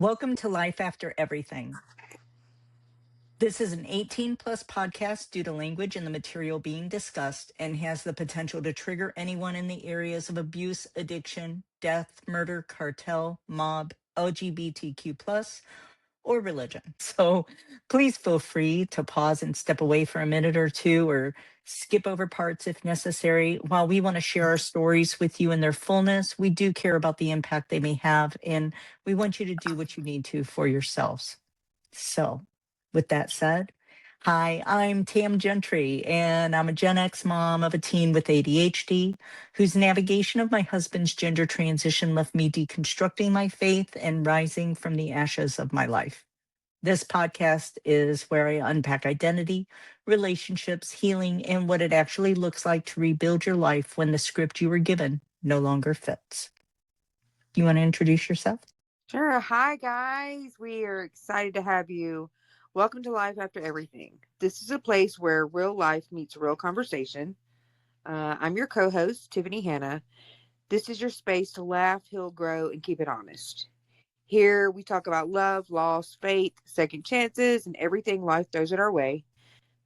Welcome to Life After Everything. This is an 18 plus podcast due to language and the material being discussed and has the potential to trigger anyone in the areas of abuse, addiction, death, murder, cartel, mob, LGBTQ plus, or religion. So please feel free to pause and step away for a minute or two or skip over parts if necessary. While we want to share our stories with you in their fullness, we do care about the impact they may have, and we want you to do what you need to for yourselves. So, with that said, hi, I'm Tam Gentry, and I'm a Gen X mom of a teen with ADHD whose navigation of my husband's gender transition left me deconstructing my faith and rising from the ashes of my life. This podcast is where I unpack identity, relationships, healing, and what it actually looks like to rebuild your life when the script you were given no longer fits. You want to introduce yourself? Sure. Hi, guys. We are excited to have you. Welcome to Life After Everything. This is a place where real life meets real conversation. I'm your co host, Tiffany Hanna. This is your space to laugh, heal, grow, and keep it honest. Here we talk about love, loss, faith, second chances, and everything life throws at our way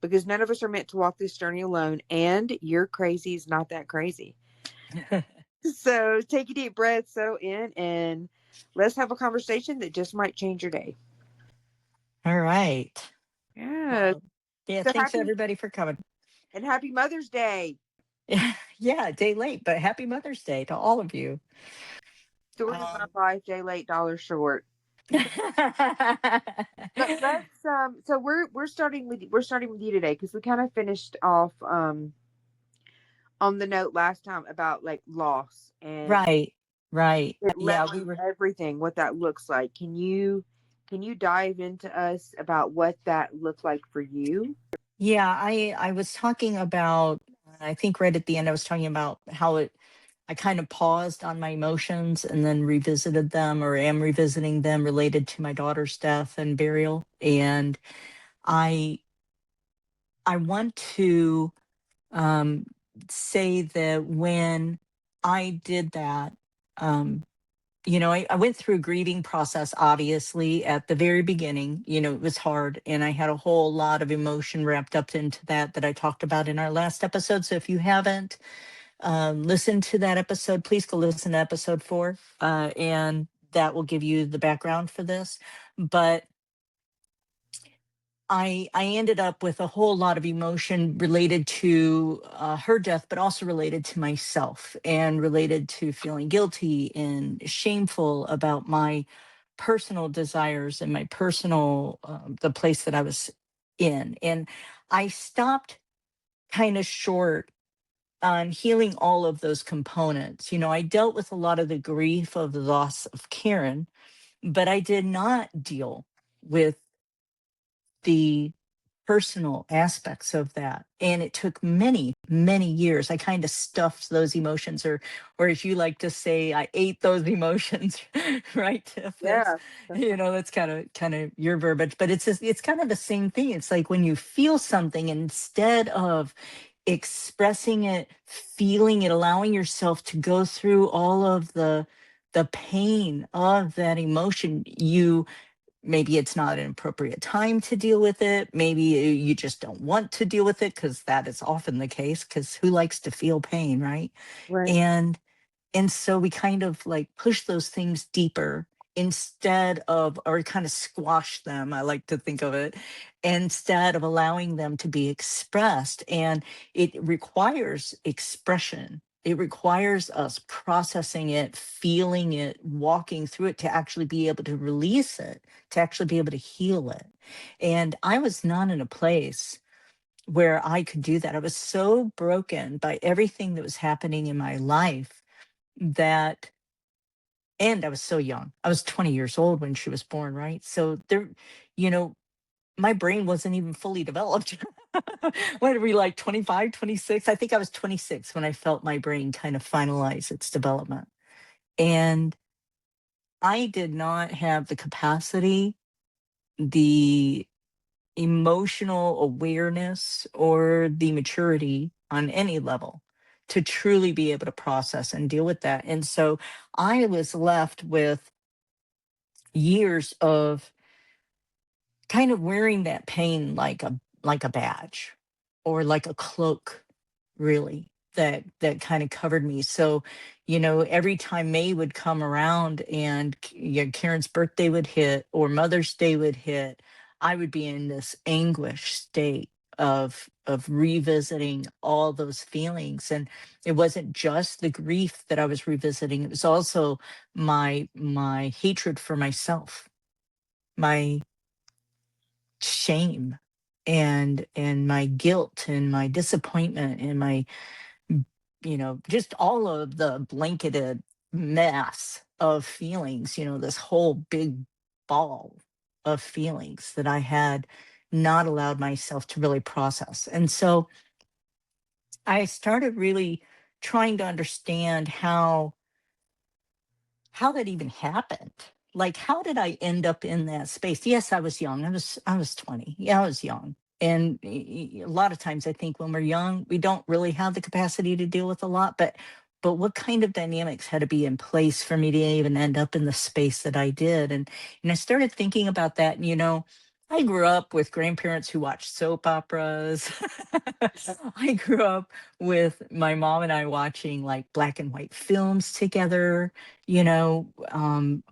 because none of us are meant to walk this journey alone, and your crazy is not that crazy. So take a deep breath, settle in, and let's have a conversation that just might change your day. All right. Yeah. Well, yeah, So thanks happy everybody for coming. and happy Mother's Day. Yeah, day late, but happy Mother's Day to all of you. Story of my Um, life, day late, dollar short. But let's so we're starting with you today because we kind of finished off on the note last time about like loss and right, right. it Yeah, leveling we were. everything, what that looks like. Can you dive into us about what that looked like for you? Yeah, I was talking about. I think right at the end, I was talking about how I kind of paused on my emotions and then revisited them, or am revisiting them, related to my daughter's death and burial. And I I want to um, say that when I did that, um, I went through a grieving process, obviously, at the very beginning. It was hard, and I had a whole lot of emotion wrapped up into that I talked about in our last episode. So if you haven't listened to that episode, please go listen to episode 4, and that will give you the background for this. But I ended up with a whole lot of emotion related to her death, but also related to myself and related to feeling guilty and shameful about my personal desires and my personal, the place that I was in. And I stopped kind of short on healing all of those components. I dealt with a lot of the grief of the loss of Karen, but I did not deal with the personal aspects of that, and it took many many years. I kind of stuffed those emotions, or as you like to say, I ate those emotions. Right, Tiff? that's Yeah. That's you know that's kind of your verbiage, but it's kind of the same thing. It's like when you feel something, instead of expressing it, feeling it, allowing yourself to go through all of the pain of that emotion, maybe it's not an appropriate time to deal with it. Maybe you just don't want to deal with it, because that is often the case, because who likes to feel pain, right? right. And so we kind of like push those things deeper, instead of, or kind of squash them, I like to think of it, instead of allowing them to be expressed. And it requires expression. It requires us processing it, feeling it, walking through it, to actually be able to release it, to actually be able to heal it. And I was not in a place where I could do that. I was so broken by everything that was happening in my life, that, and I was so young. I was 20 years old when she was born, right? So there, you know, my brain wasn't even fully developed. When are we, like 25, 26? I think I was 26 when I felt my brain kind of finalize its development. And I did not have the capacity, the emotional awareness, or the maturity on any level to truly be able to process and deal with that. And so I was left with years of kind of wearing that pain like a badge or like a cloak, really, that kind of covered me. So, every time May would come around and Karen's birthday would hit or Mother's Day would hit, I would be in this anguish state of revisiting all those feelings. And it wasn't just the grief that I was revisiting, it was also my hatred for myself, my shame, and my guilt and my disappointment and my just all of the blanketed mess of feelings, this whole big ball of feelings that I had not allowed myself to really process. And so I started really trying to understand how that even happened. Like, how did I end up in that space? Yes, I was young. I was 20. Yeah, I was young. And a lot of times I think when we're young, we don't really have the capacity to deal with a lot, but what kind of dynamics had to be in place for me to even end up in the space that I did? And I started thinking about that. And I grew up with grandparents who watched soap operas. I grew up with my mom and I watching like black and white films together, and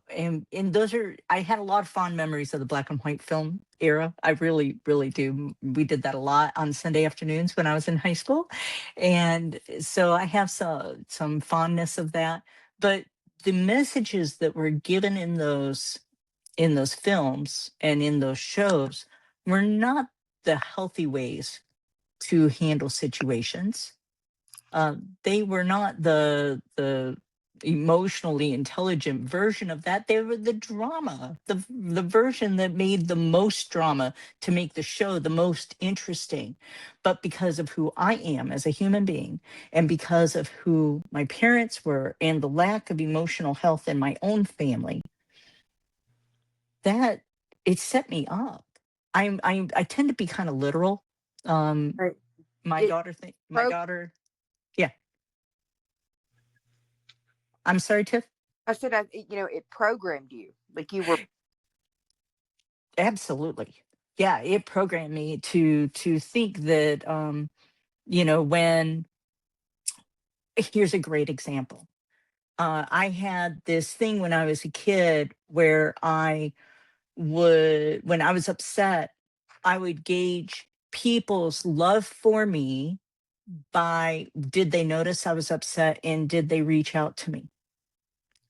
those are I had a lot of fond memories of the black and white film era. I really, really do. We did that a lot on Sunday afternoons when I was in high school. And so I have some fondness of that. But the messages that were given in those films and in those shows were not the healthy ways to handle situations. They were not the emotionally intelligent version of that. They were the drama, the version that made the most drama to make the show the most interesting. But because of who I am as a human being, and because of who my parents were, and the lack of emotional health in my own family, that it set me up. I tend to be kind of literal. Um, Right. my It daughter think my pro daughter, yeah. I'm sorry, Tiff. I said it programmed you. Like you were Absolutely. Yeah, it programmed me to think that when here's a great example. I had this thing when I was a kid where when I was upset, I would gauge people's love for me by, did they notice I was upset and did they reach out to me?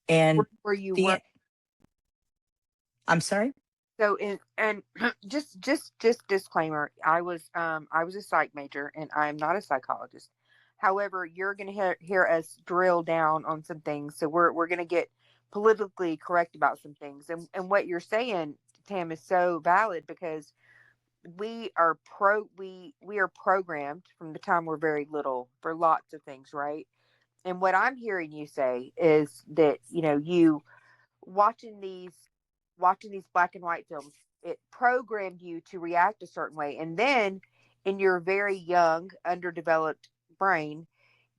And where you were. the I'm sorry? So and just disclaimer, I was a psych major and I'm not a psychologist. However, you're going to hear us drill down on some things, so we're going to get politically correct about some things. And what you're saying, Tam, is so valid because we are programmed from the time we're very little for lots of things, right? And what I'm hearing you say is that, you watching these watching these black and white films, it programmed you to react a certain way. And then in your very young, underdeveloped brain,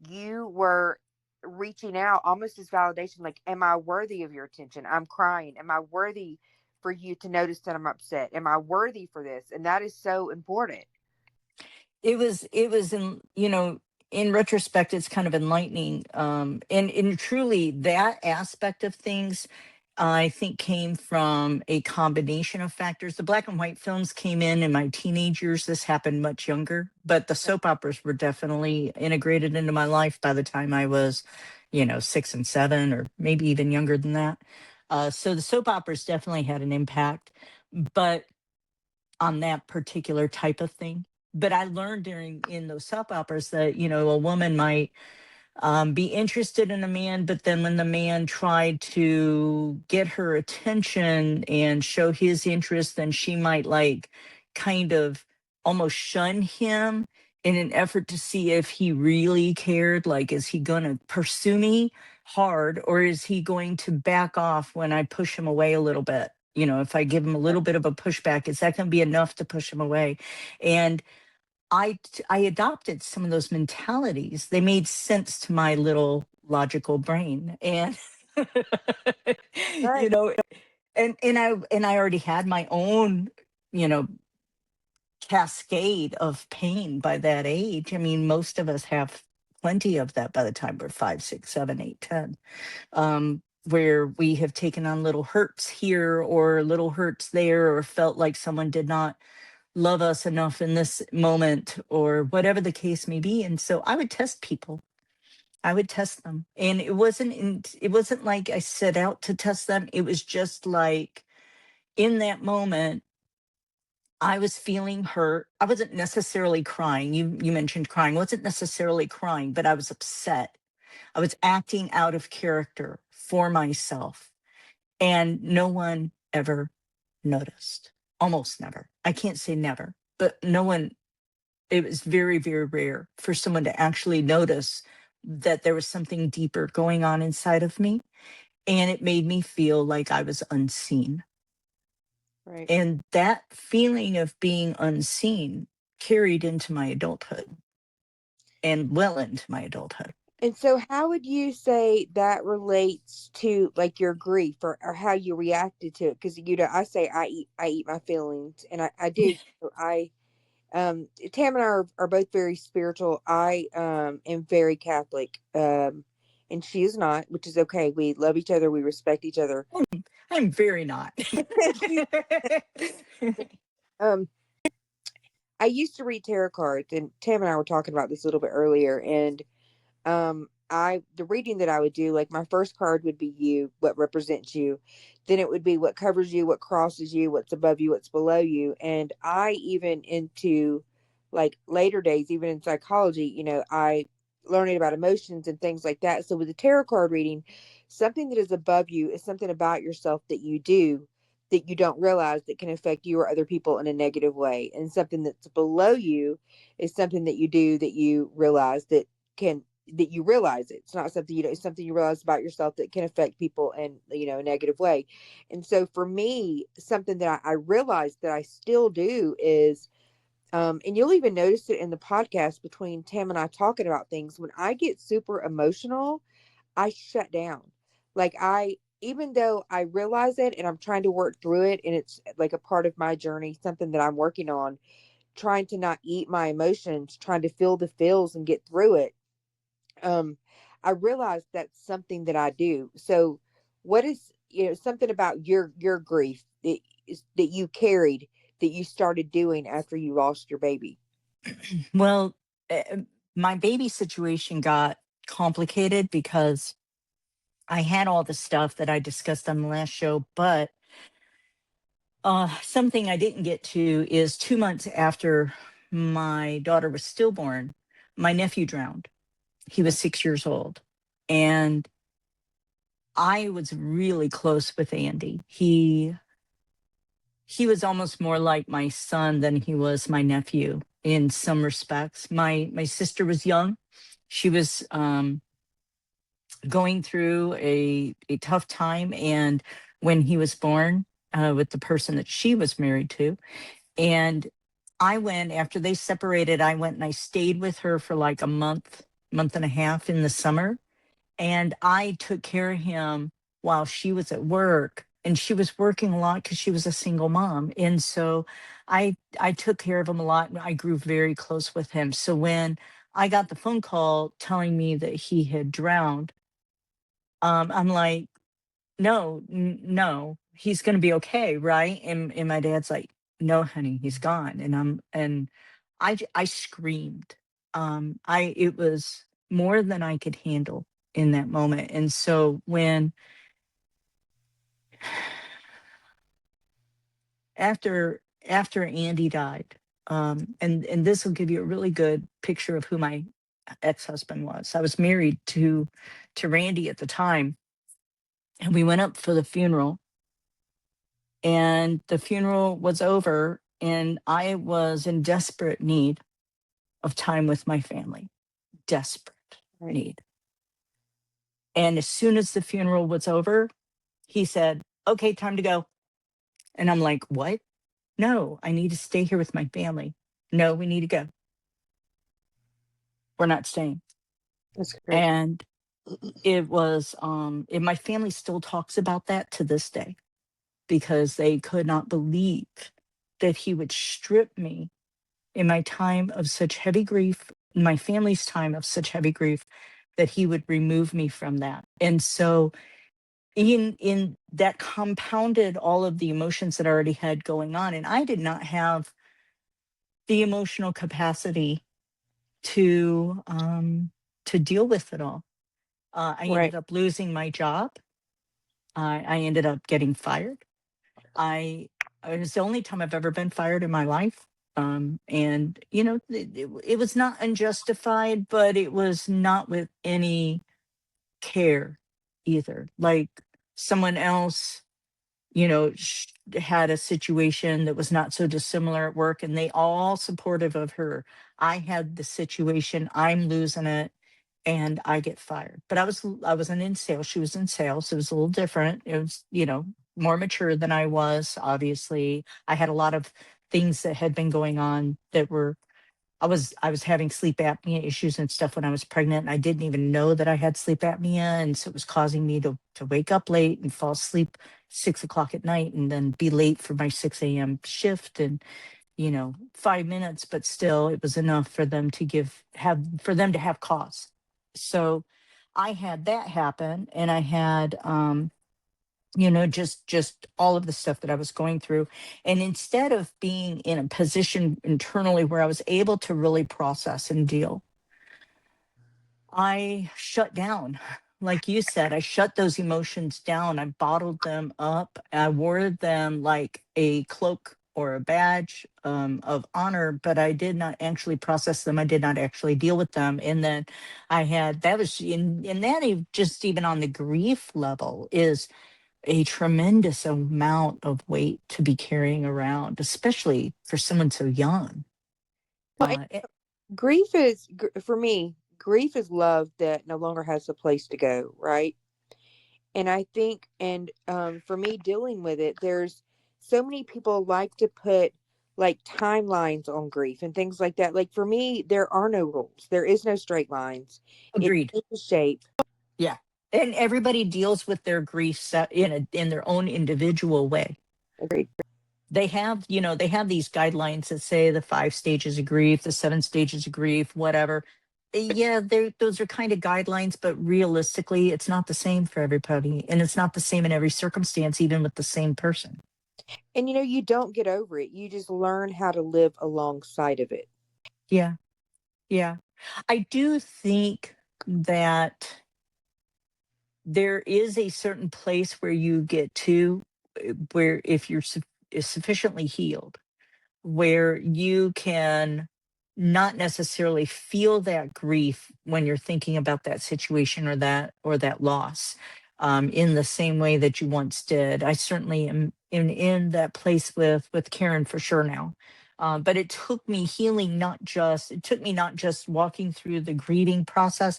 you were reaching out almost as validation, like, am I worthy of your attention? I'm crying. Am I worthy for you to notice that I'm upset? Am I worthy for this? And that is so important. It was in retrospect, it's kind of enlightening. And truly that aspect of things, I think, came from a combination of factors. The black and white films came in my teenage years. This happened much younger, but the soap operas were definitely integrated into my life by the time I was 6 and 7, or maybe even younger than that. So the soap operas definitely had an impact, but on that particular type of thing. But I learned during in those soap operas that a woman might be interested in a man, but then when the man tried to get her attention and show his interest, then she might like kind of almost shun him in an effort to see if he really cared. Like, is he going to pursue me hard, or is he going to back off when I push him away a little bit? If I give him a little bit of a pushback, is that going to be enough to push him away? And I adopted some of those mentalities. They made sense to my little logical brain. And Right. you know And I already had my own, you know, cascade of pain by that age. I mean, most of us have plenty of that by the time we're 5, 6, 7, 8, 10. Where we have taken on little hurts here or little hurts there, or felt like someone did not love us enough in this moment, or whatever the case may be. And so I would test people. I would test them. And it wasn't like I set out to test them. It was just like in that moment I was feeling hurt. I wasn't necessarily crying. You mentioned crying. I wasn't necessarily crying, but I was upset. I was acting out of character for myself. And no one ever noticed. Almost never. I can't say never, but no one, it was very, very rare for someone to actually notice that there was something deeper going on inside of me. And it made me feel like I was unseen. Right. And that feeling of being unseen carried into my adulthood and well into my adulthood. And so, how would you say that relates to like your grief, or how you reacted to it? Because I say I eat my feelings, and I do. I Tam and I are both very spiritual. I am very Catholic, and she is not, which is okay. We love each other. We respect each other. I'm very not. She's, um, I used to read tarot cards, and Tam and I were talking about this a little bit earlier, and I the reading that I would do, like my first card would be you, what represents you. Then it would be what covers you, what crosses you, what's above you, what's below you. And I even into like later days, even in psychology, I learning about emotions and things like that. So with the tarot card reading, something that is above you is something about yourself that you do that you don't realize that can affect you or other people in a negative way. And something that's below you is something that you do that you realize can that you realize it. It's not something it's something you realize about yourself that can affect people in a negative way. And so for me, something that I realized that I still do is and you'll even notice it in the podcast between Tam and I talking about things. When I get super emotional, I shut down. Like even though I realize it and I'm trying to work through it, and it's like a part of my journey, something that I'm working on, trying to not eat my emotions, trying to feel the feels and get through it. um I realized that's something that I do. So what is something about your grief that you carried, that you started doing after you lost your baby? Well, my baby situation got complicated because I had all the stuff that I discussed on the last show, but something I didn't get to is 2 months after my daughter was stillborn, my nephew drowned. He was 6 years old. And I was really close with Andy. He was almost more like my son than he was my nephew in some respects. My sister was young. She was going through a tough time, and when he was born, with the person that she was married to. And I went, after they separated, I went and I stayed with her for like a month and a half in the summer. And I took care of him while she was at work. And she was working a lot because she was a single mom. And so I took care of him a lot. And I grew very close with him. So when I got the phone call telling me that he had drowned, I'm like, no, no, he's going to be okay, right? And my dad's like, no, honey, he's gone. And I screamed. I It was more than I could handle in that moment. And so when after Andy died, and this will give you a really good picture of who my ex-husband was. I was married to Randy at the time, and we went up for the funeral, and the funeral was over, and I was in desperate need of time with my family. Desperate Right. need. And as soon as the funeral was over, he said, okay, time to go. And I'm like, what? No, I need to stay here with my family. No, we need to go. We're not staying. That's great. And it was, my family still talks about that to this day. because they could not believe that he would strip me in my time of such heavy grief, my family's time of such heavy grief, that he would remove me from that. And so in that compounded all of the emotions that I already had going on, and I did not have the emotional capacity to deal with it all. I Right. ended up losing my job. I ended up getting fired. I it was the only time I've ever been fired in my life. And it was not unjustified, but it was not with any care either. Like someone else, had a situation that was not so dissimilar at work, and they all supportive of her. I had the situation, I'm losing it, and I get fired. But I wasn't in sales. She was in sales. It was a little different. It was, more mature than I was, obviously. I had a lot of things that had been going on that were I was having sleep apnea issues and stuff when I was pregnant, and I didn't even know that I had sleep apnea, and so it was causing me to wake up late and fall asleep 6 o'clock at night, and then be late for my 6 a.m. shift, and 5 minutes, but still, it was enough for them to have cause. So, I had that happen, and I had just all of the stuff that I was going through. And instead of being in a position internally where I was able to really process and deal, I shut down. Like you said, I shut those emotions down. I bottled them up. I wore them like a cloak or a badge of honor, but I did not actually process them. I did not actually deal with them. And then that was in that, just even on the grief level, is a tremendous amount of weight to be carrying around, especially for someone so young. Well, and It grief is, for me, grief is love that no longer has a place to go, right? And I think, and for me dealing with it, there's so many people like to put like timelines on grief and things like that. Like for me, there are no rules. There is no straight lines. It Agreed. takes shape. Yeah. And everybody deals with their grief in their own individual way. Agreed. They have these guidelines that say the 5 stages of grief, the 7 stages of grief, whatever. Yeah, those are kind of guidelines, but realistically, it's not the same for everybody. And it's not the same in every circumstance, even with the same person. And you don't get over it. You just learn how to live alongside of it. Yeah. Yeah. I do think that there is a certain place where you get to, where if you're is sufficiently healed, where you can not necessarily feel that grief when you're thinking about that situation or that loss, in the same way that you once did. I certainly am in that place with Karen for sure now. But it took me healing, it took me not just walking through the grieving process,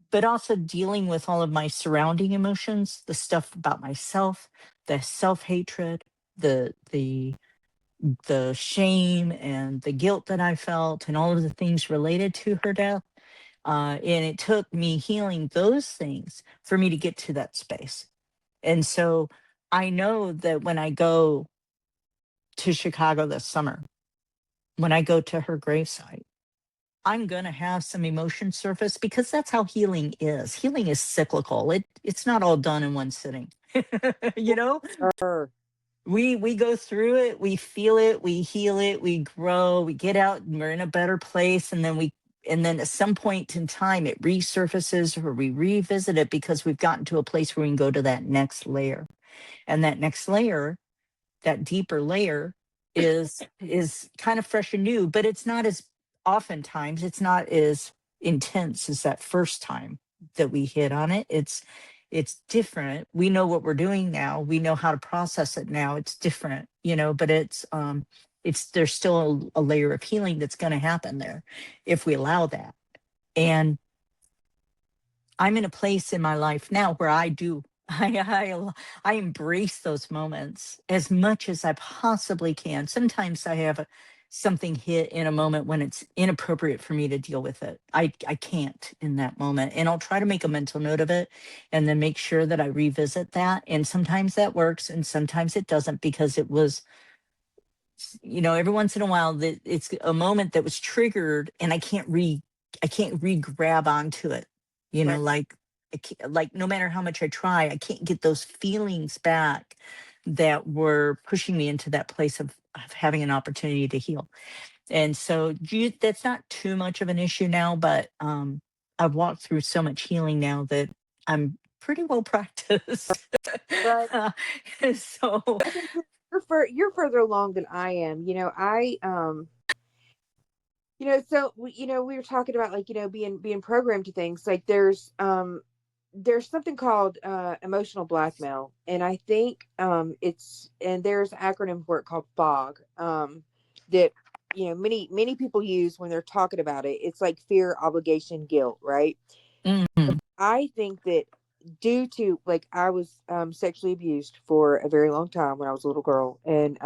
but also dealing with all of my surrounding emotions, the stuff about myself, the self-hatred, the shame and the guilt that I felt, and all of the things related to her death. And it took me healing those things for me to get to that space. And so I know that when I go to Chicago this summer, when I go to her gravesite, I'm going to have some emotion surface, because that's how healing is. Healing is cyclical. It's not all done in one sitting. you know, Sure. we go through it, we feel it, we heal it, we grow, we get out, and we're in a better place, and then at some point in time it resurfaces, or we revisit it, because we've gotten to a place where we can go to that next layer. And that next layer, that deeper layer, is kind of fresh and new, but it's not as oftentimes it's not as intense as that first time that we hit on it. It's different. We know what we're doing now. We know how to process it now. It's different, but it's there's still a layer of healing that's going to happen there if we allow that. And I'm in a place in my life now where I do. I embrace those moments as much as I possibly can. Sometimes I have something hit in a moment when it's inappropriate for me to deal with it. I can't in that moment. And I'll try to make a mental note of it and then make sure that I revisit that. And sometimes that works and sometimes it doesn't because it was, every once in a while that it's a moment that was triggered and I can't grab onto it. Right. Like like no matter how much I try, I can't get those feelings back that were pushing me into that place of having an opportunity to heal. And so that's not too much of an issue now, but I've walked through so much healing now that I'm pretty well practiced. Right. Uh, so I think you're further along than I am. We were talking about like being programmed to things. Like there's something called emotional blackmail, and I think there's an acronym for it called FOG. That many people use when they're talking about it. It's like fear, obligation, guilt, right? mhm, I think that due to like I was sexually abused for a very long time when I was a little girl, and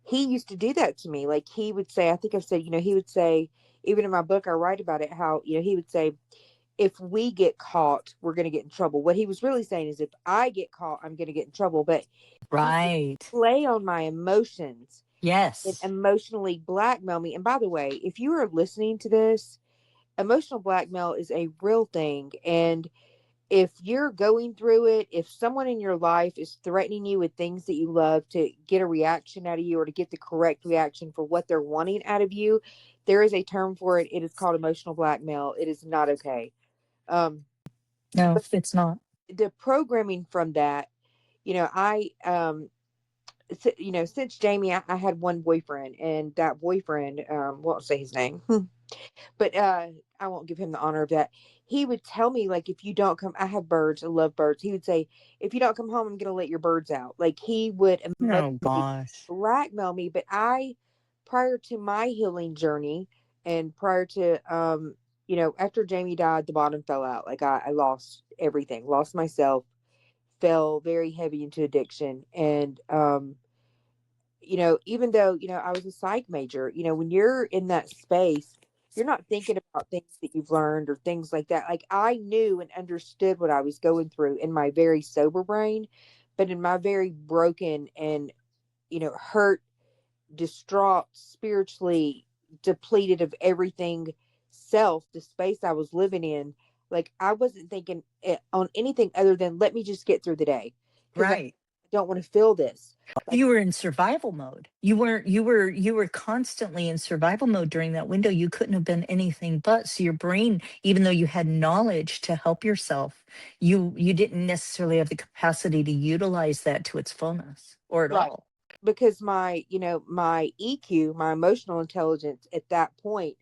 he used to do that to me. Like he would say, I think I've said, he would say, even in my book, I write about it, how, he would say, if we get caught, we're going to get in trouble. What he was really saying is, if I get caught, I'm going to get in trouble. But he would right. play on my emotions and Yes. emotionally blackmail me. And by the way, if you are listening to this, emotional blackmail is a real thing. And if you're going through it, if someone in your life is threatening you with things that you love to get a reaction out of you or to get the correct reaction for what they're wanting out of you, there is a term for it. It is called emotional blackmail. It is not okay. Um, No, but it's not. the programming from that, I, since Jamie, I had one boyfriend, and that boyfriend, won't say his name, but I won't give him the honor of that. He would tell me like, if you don't come, I have birds, I love birds. He would say, if you don't come home, I'm gonna let your birds out. Like he would Oh emotionally gosh. blackmail me. But prior to my healing journey, and prior to after Jamie died, the bottom fell out. Like I lost everything, lost myself, fell very heavy into addiction, and even though, I was a psych major, when you're in that space, you're not thinking about things that you've learned or things like that. Like I knew and understood what I was going through in my very sober brain, but in my very broken and, hurt, distraught, spiritually depleted of everything self, the space I was living in, like I wasn't thinking on anything other than let me just get through the day because I Right. don't want to feel this. Like, You were in survival mode. You were constantly in survival mode during that window. You couldn't have been anything but. So your brain, even though you had knowledge to help yourself, you didn't necessarily have the capacity to utilize that to its fullness or at right. all. Because my EQ, my emotional intelligence at that point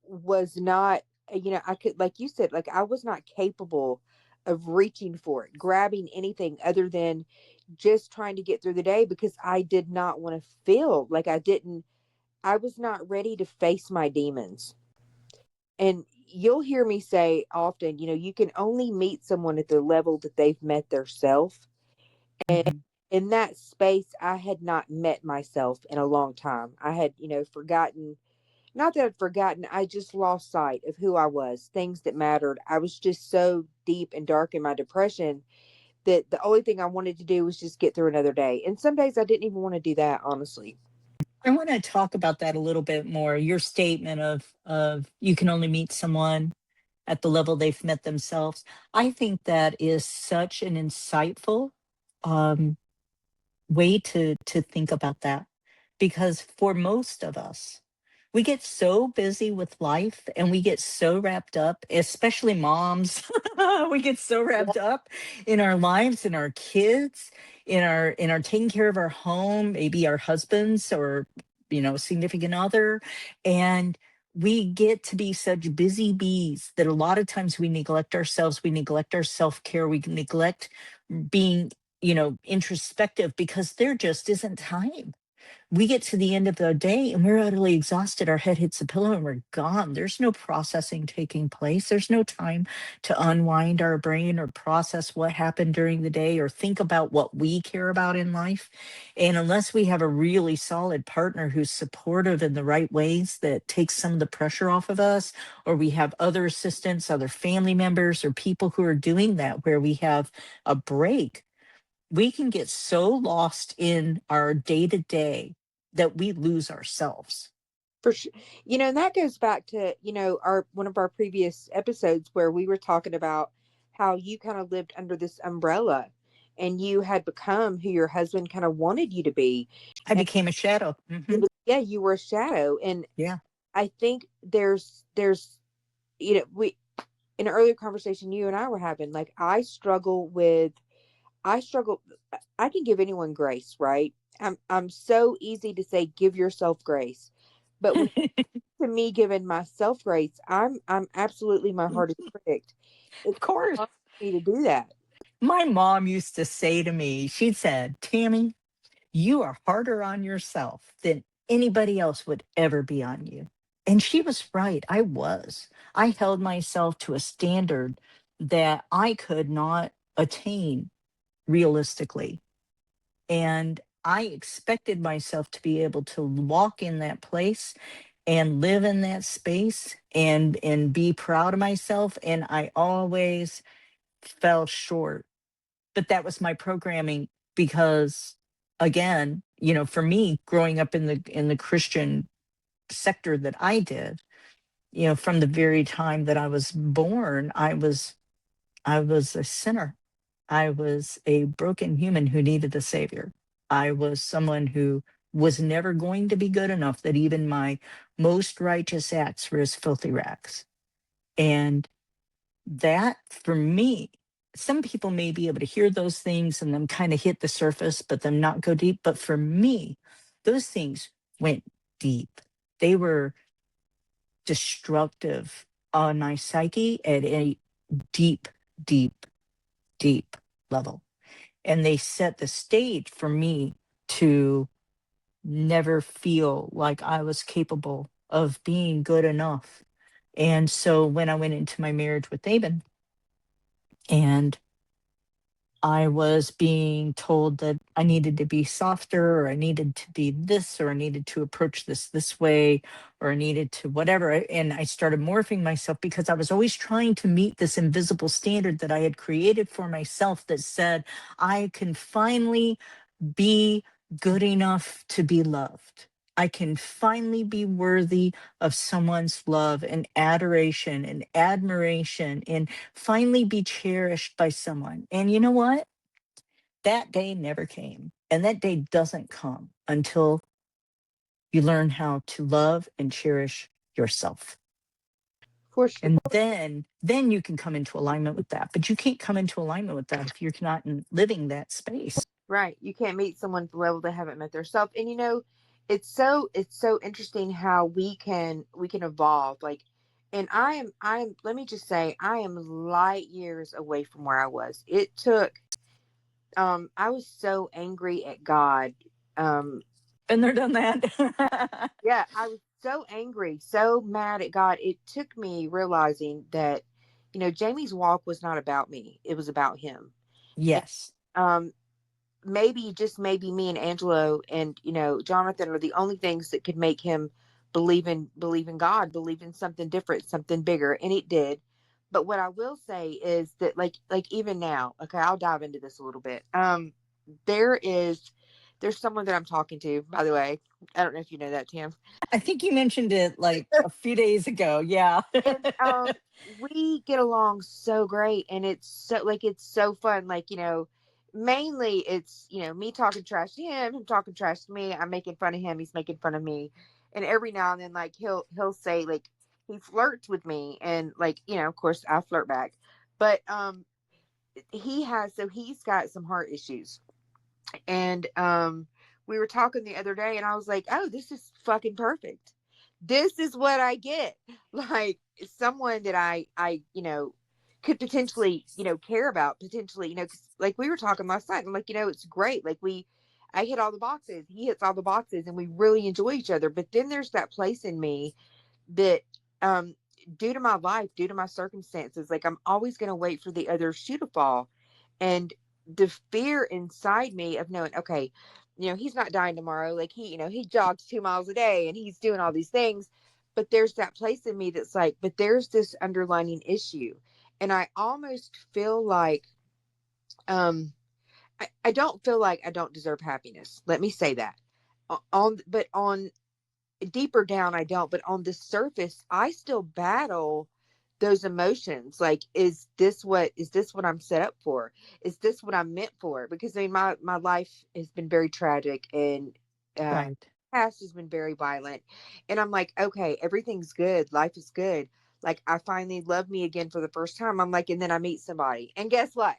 was not, I could, like you said, like I was not capable of reaching for it, grabbing anything other than just trying to get through the day, because I did not want to feel like I was not ready to face my demons. And you'll hear me say often, you can only meet someone at the level that they've met their self. And Mhm. in that space, I had not met myself in a long time. I had, forgotten, not that I'd forgotten, I just lost sight of who I was, things that mattered. I was just so deep and dark in my depression that the only thing I wanted to do was just get through another day. And some days I didn't even want to do that, honestly. I want to talk about that a little bit more. Your statement of you can only meet someone at the level they've met themselves. I think that is such an insightful um, way to think about that, because for most of us, we get so busy with life and we get so wrapped up, especially moms. We get so Yeah. wrapped up in our lives, in our kids, in our taking care of our home, maybe our husbands or significant other, and we get to be such busy bees that a lot of times we neglect ourselves, we neglect our self-care, we neglect being introspective because there just isn't time. We get to the end of the day and we're utterly exhausted. Our head hits the pillow and we're gone. There's no processing taking place. There's no time to unwind our brain or process what happened during the day or think about what we care about in life. And unless we have a really solid partner who's supportive in the right ways that takes some of the pressure off of us, or we have other assistants, other family members, or people who are doing that, where we have a break, we can get so lost in our day to day that we lose ourselves. For sure. And that goes back to, our one of our previous episodes where we were talking about how you kind of lived under this umbrella and you had become who your husband kind of wanted you to be. I And became a shadow. yeah, you were a shadow. And Yeah. I think there's we in an earlier conversation you and I were having, like I struggle I can give anyone grace, right? I'm so easy to say give yourself grace. But when to me giving myself grace, I'm absolutely my hardest critic. It's Of course. hard for me to do that. My mom used to say to me, she said, Tammy, you are harder on yourself than anybody else would ever be on you. And she was right. I was. I held myself to a standard that I could not attain realistically. And I expected myself to be able to walk in that place and live in that space and be proud of myself. And I always fell short. But that was my programming because, again, for me, growing up in the Christian sector that I did, from the very time that I was born, I was a sinner. I was a broken human who needed a savior. I was someone who was never going to be good enough, that even my most righteous acts were as filthy rags. And that, for me, some people may be able to hear those things and then kind of hit the surface, but them not go deep. But for me, those things went deep. They were destructive on my psyche at a deep, deep, deep level. And they set the stage for me to never feel like I was capable of being good enough. And so when I went into my marriage with David, and I was being told that I needed to be softer, or I needed to be this, or I needed to approach this way, or I needed to whatever. And I started morphing myself because I was always trying to meet this invisible standard that I had created for myself that said, I can finally be good enough to be loved. I can finally be worthy of someone's love and adoration and admiration and finally be cherished by someone. And you know what? That day never came. And that day doesn't come until you learn how to love and cherish yourself. For sure. And then you can come into alignment with that. But you can't come into alignment with that if you're not living that space. Right. You can't meet someone at the level they haven't met themselves. And it's so interesting how we can evolve. Like, and I am let me just say I am light years away from where I was. It took I was so angry at God. Um Been there, done that. yeah, I was so angry, so mad at God. It took me realizing that Jamie's walk was not about me. It was about him. And, Yes. um maybe, just maybe, me and Angelo and Jonathan are the only things that could make him believe in God, believe in something different, something bigger, and it did. But what I will say is that, like even now, okay, I'll dive into this a little bit. There is there's someone that I'm talking to, by the way. I don't know if you know that, Tim. I think you mentioned it like a few days ago. Yeah. And we get along so great, and it's so fun. Like, mainly it's me talking trash to him talking trash to me. I'm making fun of him, he's making fun of me. And every now and then, like, he'll say, like, he flirts with me, and, like, of course I flirt back. But he's got some heart issues. And we were talking the other day, and I was like, oh, this is fucking perfect. This is what I get. Like, someone that I could potentially care about, potentially, 'cause, like, we were talking last night. I'm like, it's great. Like, I hit all the boxes. He hits all the boxes, and we really enjoy each other. But then there's that place in me that, um, due to my life, due to my circumstances, like I'm always going to wait for the other shoe to fall. And the fear inside me of knowing, okay, he's not dying tomorrow. Like he jogs 2 miles a day and he's doing all these things. But there's that place in me that's like, but there's this underlining issue. And I almost feel like, um, I don't feel like I don't deserve happiness. Let me say that. But on deeper down, I don't. But on the surface, I still battle those emotions. Like, is this what I'm set up for? Is this what I'm meant for? Because I mean, my life has been very tragic, and Right. past has been very violent. And I'm like, okay, everything's good. Life is good. Like, I finally love me again for the first time. I'm like, and then I meet somebody, and guess what?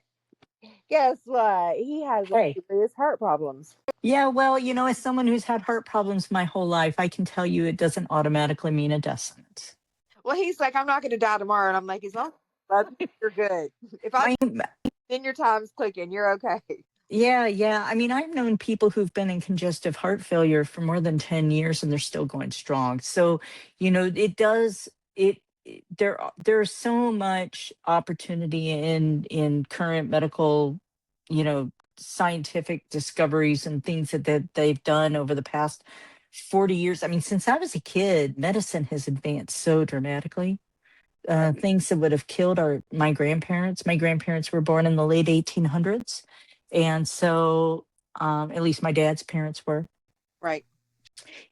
Guess what? He has Hey. serious heart problems. Yeah, well, as someone who's had heart problems my whole life, I can tell you it doesn't automatically mean a death sentence. Well, he's like, I'm not going to die tomorrow. And I'm like, as long as I love you, you're good. If I, I then your time's clicking, you're okay. Yeah, yeah. I mean, I've known people who've been in congestive heart failure for more than 10 years and they're still going strong. So, it does there's so much opportunity in current medical, you know, scientific discoveries and things that they've done over the past 40 years. I mean, since I was a kid, medicine has advanced so dramatically. Right. Things that would have killed my grandparents. My grandparents were born in the late 1800s, and so at least my dad's parents were, Right.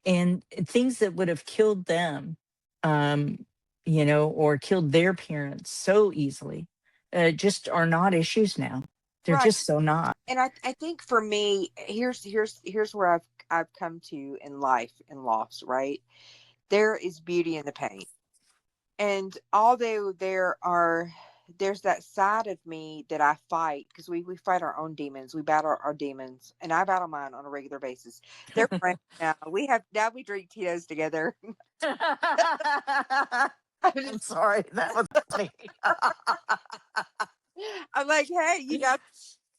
and things that would have killed them, or killed their parents so easily, just are not issues now. They're Right. just so not. And I think for me, here's where I've come to in life and loss, right? There is beauty in the pain. And although there's that side of me that I fight, because we fight our own demons, we battle our demons, and I battle mine on a regular basis. They're friends now. We drink Tito's together. I'm I'm just sorry, that was funny. I'm like, hey, you got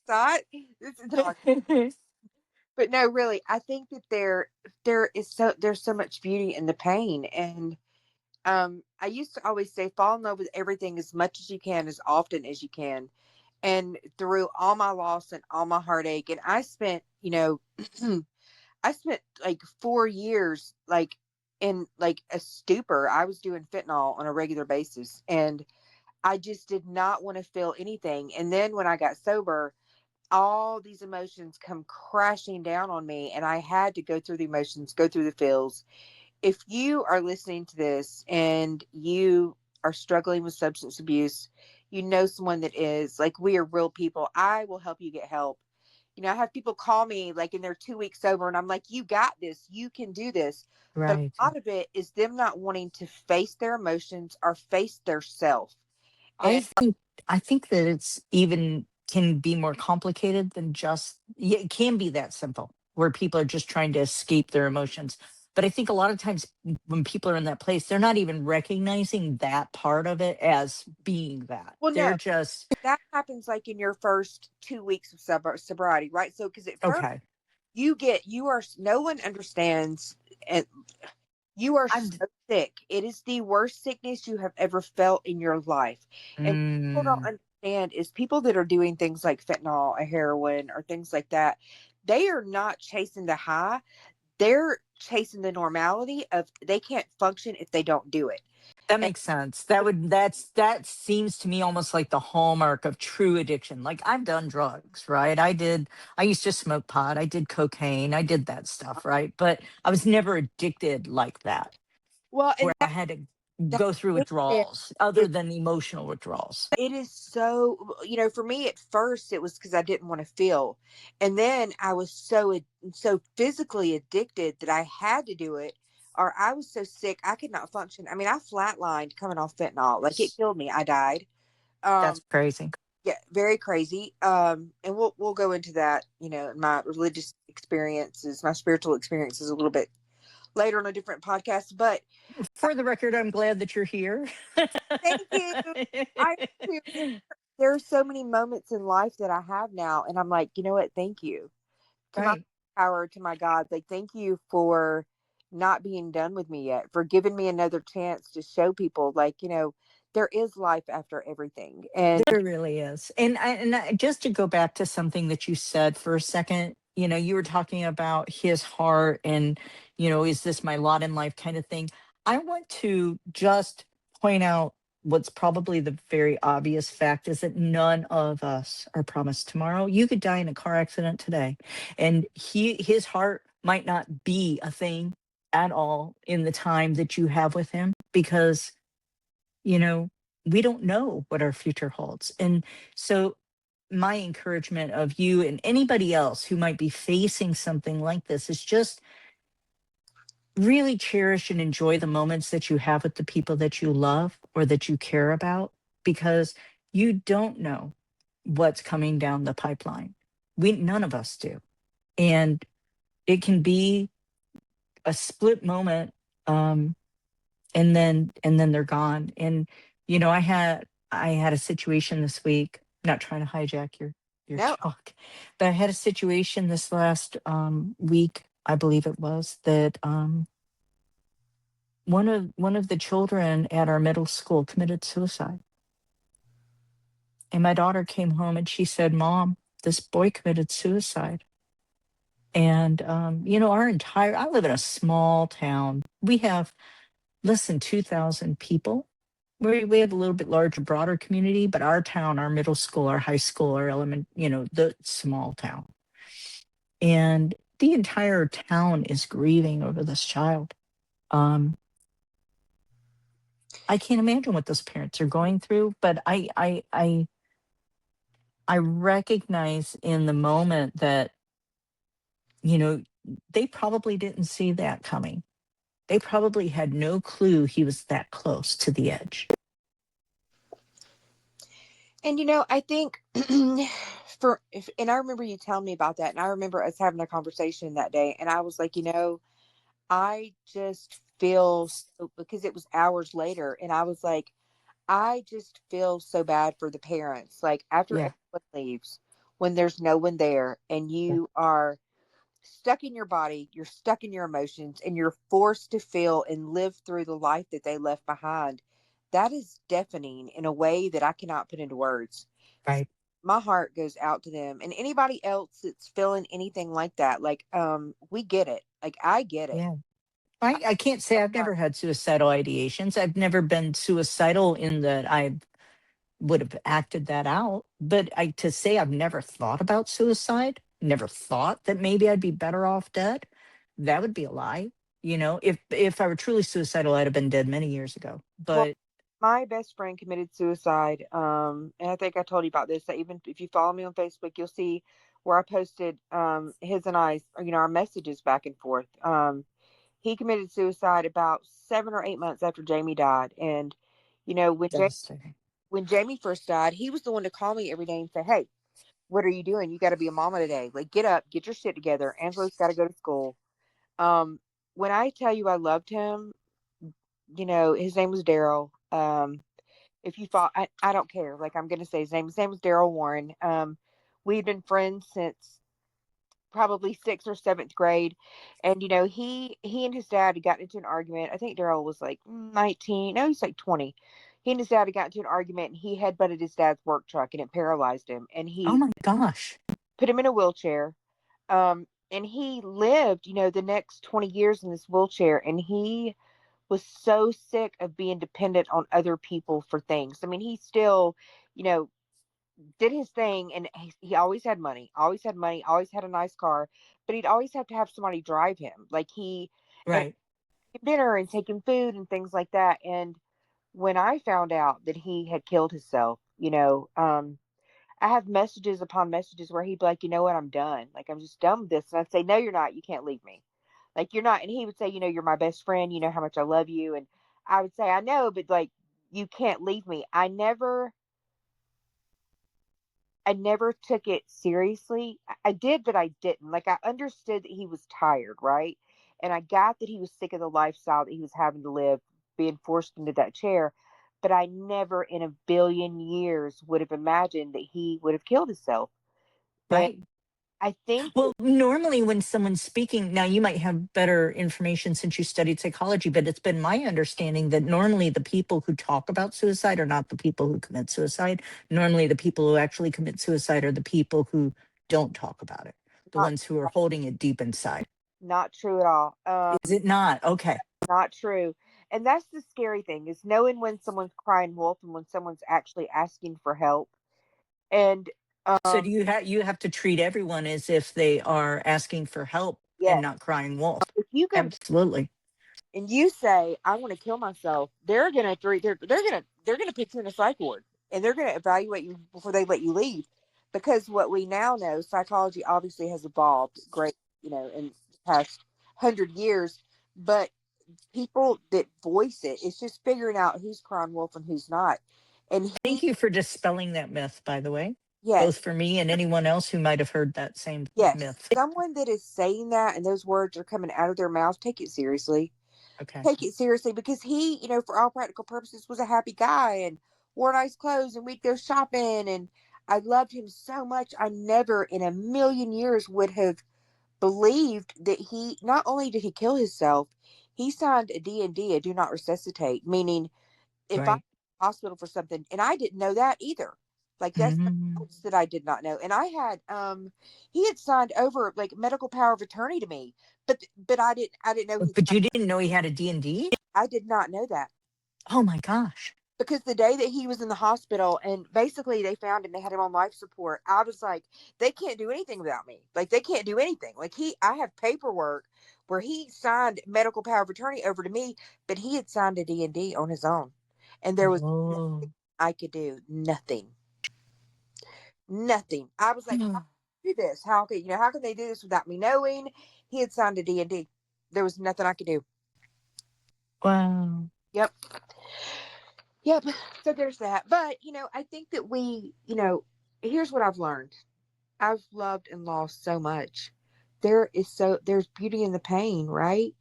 that? This is not. But no, really, I think that there's so much beauty in the pain. And I used to always say, fall in love with everything as much as you can, as often as you can. And through all my loss and all my heartache, and I spent like 4 years like in like a stupor. I was doing fentanyl on a regular basis, and I just did not want to feel anything. And then when I got sober, all these emotions come crashing down on me, and I had to go through the emotions, go through the feels. If you are listening to this and you are struggling with substance abuse, someone that is, like, we are real people. I will help you get help. I have people call me like in their 2 weeks sober, and I'm like, you got this, you can do this. But Right. a lot of it is them not wanting to face their emotions or face their self. I And think I think that it's even can be more complicated than just, yeah, it can be that simple where people are just trying to escape their emotions. But I think a lot of times when people are in that place, they're not even recognizing that part of it as being that. well, They're no, just that happens like in your first 2 weeks of sobriety, right? So, because at first okay. no one understands, and you are I've so sick. It is the worst sickness you have ever felt in your life. And people don't mm, understand is people that are doing things like fentanyl or heroin or things like that, they are not chasing the high. They're chasing the normality of they can't function if they don't do it. that And makes sense. That seems to me almost like the hallmark of true addiction. Like I've done drugs, right? I used to smoke pot, I did cocaine, I did that stuff, right? But I was never addicted like that, well, and where I had to that go through withdrawals other than emotional withdrawals. it is so, for me at first it was because I didn't want to feel. And then I was so physically addicted that I had to do it, or I was so sick I could not function. I mean, I flatlined coming off fentanyl. Like, it killed me. I died. That's Um, crazy. yeah, very crazy. And we'll go into that, in my religious experiences, my spiritual experiences a little bit later on a different podcast. But For the record, I'm glad that you're here. thank you. I too. There are so many moments in life that I have now, and I'm like, you know what? Thank you to my Right. power to my God. Like, thank you for not being done with me yet, for giving me another chance to show people, like, there is life after everything. And There really is. Just to go back to something that you said for a second, you were talking about his heart and, is this my lot in life kind of thing. I want to just point out what's probably the very obvious fact is that none of us are promised tomorrow. You could die in a car accident today, and his heart might not be a thing at all in the time that you have with him because you know, we don't know what our future holds. And so, my encouragement of you and anybody else who might be facing something like this is just really cherish and enjoy the moments that you have with the people that you love or that you care about because you don't know what's coming down the pipeline. None of us do. And it can be a split moment. And then they're gone. And I had a situation this week, not trying to hijack your no, talk, but I had a situation this last week, I believe it was, that one of the children at our middle school committed suicide. And my daughter came home and she said, "Mom, this boy committed suicide." And I live in a small town. We have less than 2,000 people. We have a little bit larger, broader community, but our town, our middle school, our high school, our the small town. And the entire town is grieving over this child. Um, I can't imagine what those parents are going through, but I recognize in the moment that, you know, they probably didn't see that coming. They probably had no clue he was that close to the edge. and I think and I remember you telling me about that, and I remember us having a conversation that day, and I was like, I just feel so, because it was hours later, and I was like, I just feel so bad for the parents. Like, after Yeah. everyone leaves, when there's no one there, and Yeah. you are stuck in your body, you're stuck in your emotions, and you're forced to feel and live through the life that they left behind. That is deafening in a way that I cannot put into words. So Right. my heart goes out to them and anybody else that's feeling anything like that. Like, we get it. Like, I get it. Yeah. I can't say I've I, never had suicidal ideations. I've never been suicidal in that I would have acted that out. But to say I've never thought about suicide, never thought that maybe I'd be better off dead, that would be a lie. If I were truly suicidal, I'd have been dead many years ago. well, But my best friend committed suicide. And I think I told you about this. That even if you follow me on Facebook, you'll see where I posted his and I's, our messages back and forth. He committed suicide about 7 or 8 months after Jamie died. And when devastating. when Jamie first died, he was the one to call me every day and say, "Hey, what are you doing? You got to be a mama today. Like, get up, get your shit together. Angela's got to go to school." Um, when I tell you I loved him, his name was Daryl. If you thought, I don't care. Like, I'm gonna say his name. His name was Daryl Warren. We'd been friends since probably sixth or seventh grade, and he and his dad had gotten into an argument. I think Daryl was like 19. No, he's like 20. He and his dad had gotten into an argument, and he headbutted his dad's work truck, and it paralyzed him, and Oh he my gosh. put him in a wheelchair. And he lived, the next 20 years in this wheelchair, and he was so sick of being dependent on other people for things. I mean, he still, you know, did his thing, and he always had money, always had money, always had a nice car, but he'd always have to have somebody drive him. Like, and Right. take him dinner and take him food and things like that. And when I found out that he had killed himself, I have messages upon messages where he'd be like, "You know what, I'm done. Like, I'm just done with this." And I'd say, "No, you're not. You can't leave me. Like, you're not." And he would say, "You're my best friend. You know how much I love you." And I would say, "I know, but like, you can't leave me." I never took it seriously. I did, but I didn't. Like, I understood that he was tired, right? And I got that he was sick of the lifestyle that he was having to live, being forced into that chair. But I never in a billion years would have imagined that he would have killed himself. And Right. I think Well, normally when someone's speaking, now you might have better information since you studied psychology, but it's been my understanding that normally the people who talk about suicide are not the people who commit suicide. Normally, the people who actually commit suicide are the people who don't talk about it, the not ones who are holding it deep inside. not true at all. Is it not? Okay. Not true. And that's the scary thing is knowing when someone's crying wolf and when someone's actually asking for help. And So um, you have to treat everyone as if they are asking for help and yes, not crying wolf. if you come Absolutely. and you say, "I want to kill myself," they're gonna they're gonna put you in a psych ward and they're gonna evaluate you before they let you leave. Because what we now know, psychology obviously has evolved great, in the past 100 years. But people that voice it's just figuring out who's crying wolf and who's not. And Thank you for dispelling that myth, by the way, both yes, for me and anyone else who might have heard that same yes, myth. someone that is saying that and those words are coming out of their mouth, take it seriously. Okay. Take it seriously because he, for all practical purposes, was a happy guy and wore nice clothes and we'd go shopping. And I loved him so much. I never in a million years would have believed that he not only did he kill himself, he signed a D&D, a do not resuscitate, meaning if I'm in Right. the hospital for something, and I didn't know that either. Like that's the Mm. else that I did not know. And I had he had signed over like medical power of attorney to me, but I didn't know he But signed, you didn't know he had a D&D? I did not know that. Oh my gosh. Because the day that he was in the hospital and basically they found him, they had him on life support. I was like, they can't do anything without me. Like they can't do anything. Like I have paperwork where he signed medical power of attorney over to me, but he had signed a D&D on his own. And there was Oh. I could do nothing. Nothing. I was like, how can I do this? How can they do this without me knowing? He had signed a D&D. There was nothing I could do. Wow. Yep. Yep. So there's that. But, I think that here's what I've learned. I've loved and lost so much. There's beauty in the pain, right?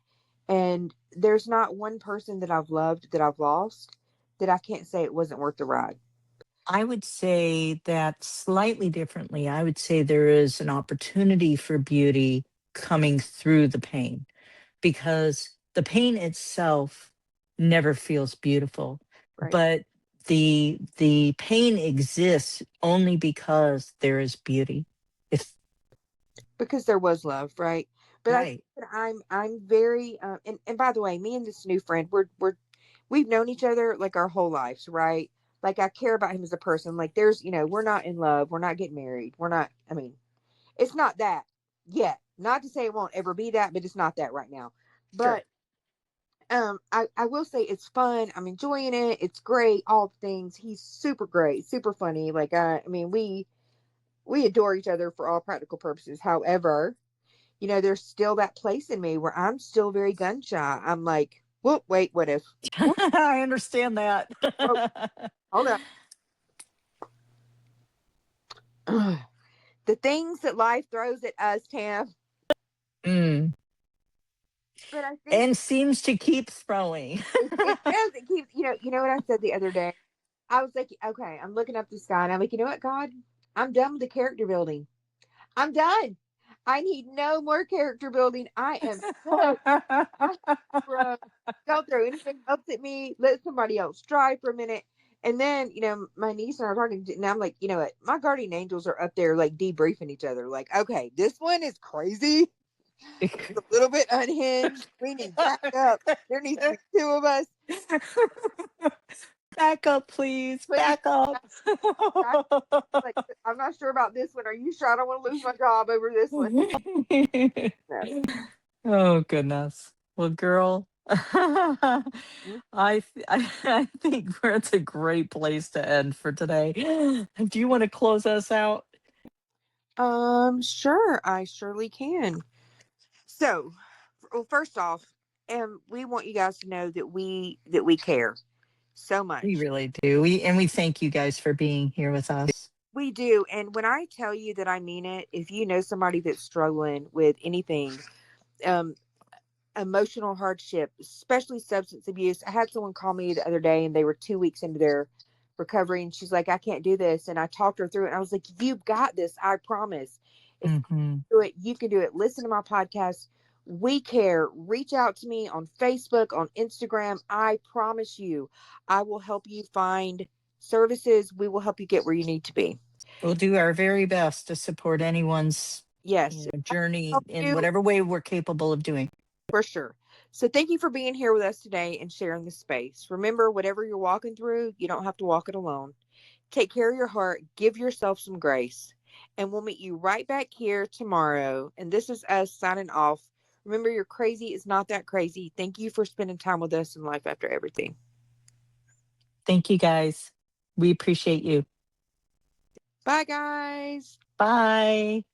And there's not one person that I've loved that I've lost that I can't say it wasn't worth the ride. I would say that slightly differently. I would say there is an opportunity for beauty coming through the pain, because the pain itself never feels beautiful, Right. but the pain exists only because there is beauty. If Because there was love, right? But I think right. that I'm very and by the way, me and this new friend, we've known each other like our whole lives, right? Like I care about him as a person. Like there's, we're not in love, we're not getting married, we're not. I mean, it's not that yet. Not to say it won't ever be that, but it's not that right now. Sure. But I will say it's fun. I'm enjoying it. It's great. All the things. He's super great, super funny. Like I mean, we adore each other for all practical purposes. However, there's still that place in me where I'm still very gun shy. I'm like, whoop, wait, what if? Whoop, I understand that. whoa, hold up. The things that life throws at us, Tam. Mm. But I think And seems to keep throwing. it does. It keeps, you know what I said the other day? I was like, okay, I'm looking up the sky and I'm like, you know what, God? I'm done with the character building. I'm done. I need no more character building. I am so bro. Don't throw anything else at me. Let somebody else try for a minute. And then, my niece and I are talking, and I'm like, you know what? My guardian angels are up there, like debriefing each other. Like, okay, this one is crazy. It's a little bit unhinged. We need back up. There needs to be two of us. Back up, please. Please. Back up. Back. Like, I'm not sure about this one. Are you sure I don't want to lose my job over this one? No. Oh goodness. Well, girl, I think it's a great place to end for today. Do you want to close us out? Sure, I surely can. So, well, first off, we want you guys to know that we care so We much. really do. We thank you guys for being here with us. We do, and when I tell you that I mean it, if you know somebody that's struggling with anything, um, emotional hardship, especially substance abuse. I had someone call me the other day, and they were 2 weeks into their recovery, and she's like, "I can't do this," and I talked her through it. And I was like, "You've got this, I promise." If I Hmm. can do it, you can do it. Listen to my podcast. We care. Reach out to me on Facebook, on Instagram. I promise you, I will help you find services. We will help you get where you need to be. We'll do our very best to support anyone's, Yes, if I can journey help in you, whatever way we're capable of doing. for sure. So thank you for being here with us today and sharing the space. Remember, whatever you're walking through, you don't have to walk it alone. Take care of your heart, give yourself some grace, and we'll meet you right back here tomorrow. And this is us signing off. Remember, your crazy is not that crazy. Thank you for spending time with us in Life After Everything. Thank you guys. We appreciate you. Bye, guys. Bye.